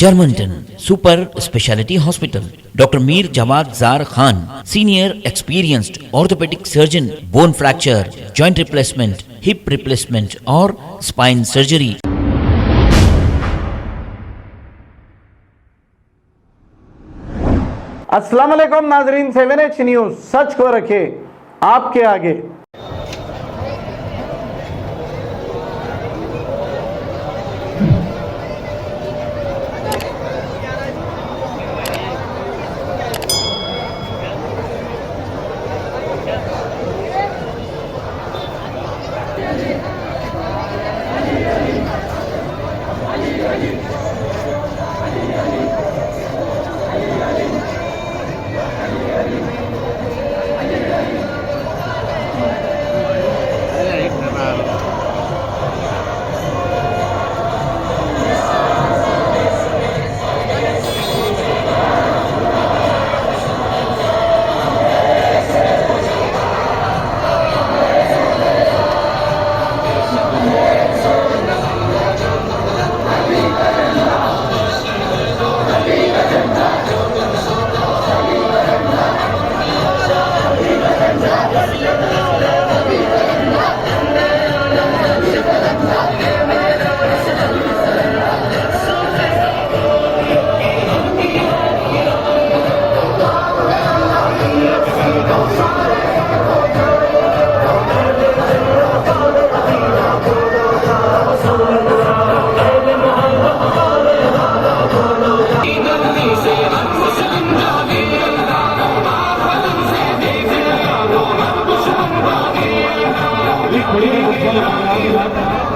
Germanton super speciality hospital, doctor Mir Jawad jar Khan, senior experienced orthopaedic surgeon, bone fracture, joint replacement, hip replacement और spine surgery. अस्सलाम वालेकुम नाजरीन, 7H news सच को रखे आपके आगे।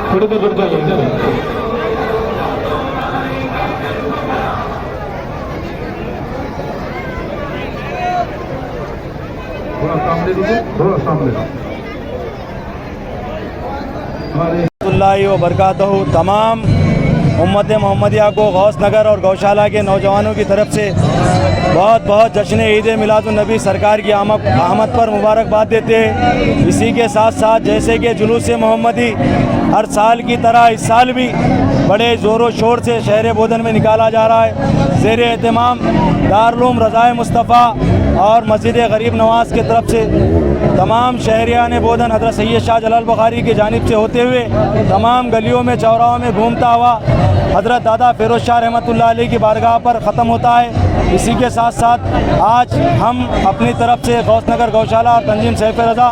थोड़ी देर रुक जाइए इधर। थोड़ा सामने दीजिए, थोड़ा सामने। व बरकातहू तमाम उम्मत मोहम्मदिया को गौस नगर और गौशाला के नौजवानों की तरफ से बहुत बहुत जश्न ईद मिलादुन नबी सरकार की आमद पर मुबारकबाद देते हैं। इसी के साथ साथ जैसे कि जुलूस मोहम्मदी हर साल की तरह इस साल भी बड़े ज़ोरों शोर से शहर बोधन में निकाला जा रहा है। ज़ेर एहतमाम दारुल रज़ाए मुस्तफ़ा और मस्जिद गरीब नवाज़ की तरफ से तमाम शहरियान बोधन हज़रत सैयद शाह जलाल बुखारी की जानिब से होते हुए तमाम गलियों में चौराहों में घूमता हुआ हज़रत दादा फ़िरोज़ शाह रहमतुल्लाह अलैह की बारगाह पर ख़त्म होता है। इसी के साथ साथ आज हम अपनी तरफ से गौसनगर गौशाला और तंजीम सैफ रज़ा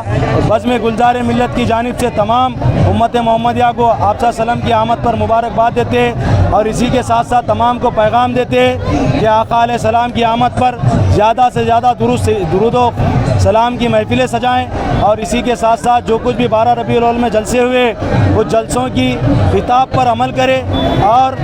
बज़्म गुलजार मिल्लत की जानिब से तमाम उम्मत मोहम्मदिया को आप सल्लम की आमद पर मुबारकबाद देते हैं और इसी के साथ साथ तमाम को पैगाम देते हैं कि आका अलैहिस्सलाम की आमद पर ज़्यादा से ज़्यादा दुरूद सलाम की महफिलें सजाएं और इसी के साथ साथ जो कुछ भी 12 रबीउल अव्वल में जलसे हुए उस जलसों की खिताब पर अमल करें और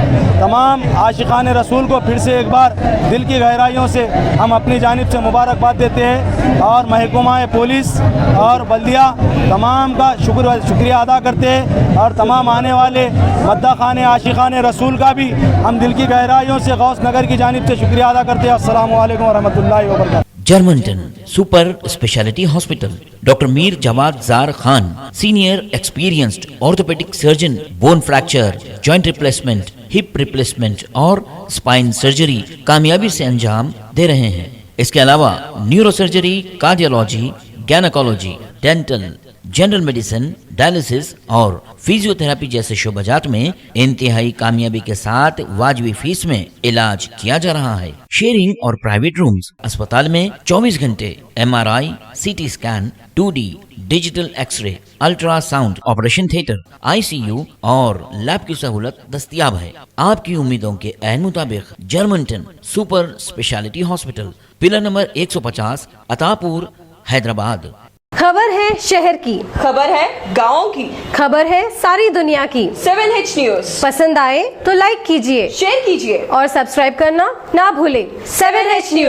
तमाम आशिकान रसूल को फिर से एक बार दिल की गहराइयों से हम अपनी जानिब से मुबारकबाद देते हैं और महकमा पुलिस और बल्दिया तमाम का शुक्रिया अदा करते हैं और तमाम आने वाले मद्दा खाने आशिकान रसूल का भी हम दिल की गहराइयों से गौस नगर की जानिब से शुक्रिया अदा करते हैं। अस्सलामु अलैकुम व रहमतुल्लाहि व बरकातहू। जर्मनटन super speciality hospital, doctor Mir Jawad jar Khan, senior experienced orthopaedic surgeon, bone fracture, joint replacement, hip replacement और स्पाइन सर्जरी कामयाबी से अंजाम दे रहे हैं। इसके अलावा neuro surgery, cardiology, gynaecology, dental, general medicine, dialysis और फिजियोथेरेपी जैसे शोबाजात में इंतहाई कामयाबी के साथ वाजिबी फीस में इलाज किया जा रहा है। शेयरिंग और प्राइवेट रूम्स, अस्पताल में 24 घंटे MRI, CT scan, 2D digital X ray, ultrasound, operation theatre, ICU और लैब की सहूलत दस्तयाब है। आपकी उम्मीदों के ऐन मुताबिक Germanten super speciality hospital, pillar number 150, Attapur, Hyderabad. खबर है शहर की, खबर है गाँव की, खबर है सारी दुनिया की। 7H न्यूज पसंद आए तो लाइक कीजिए, शेयर कीजिए और सब्सक्राइब करना ना भूलें। 7H news.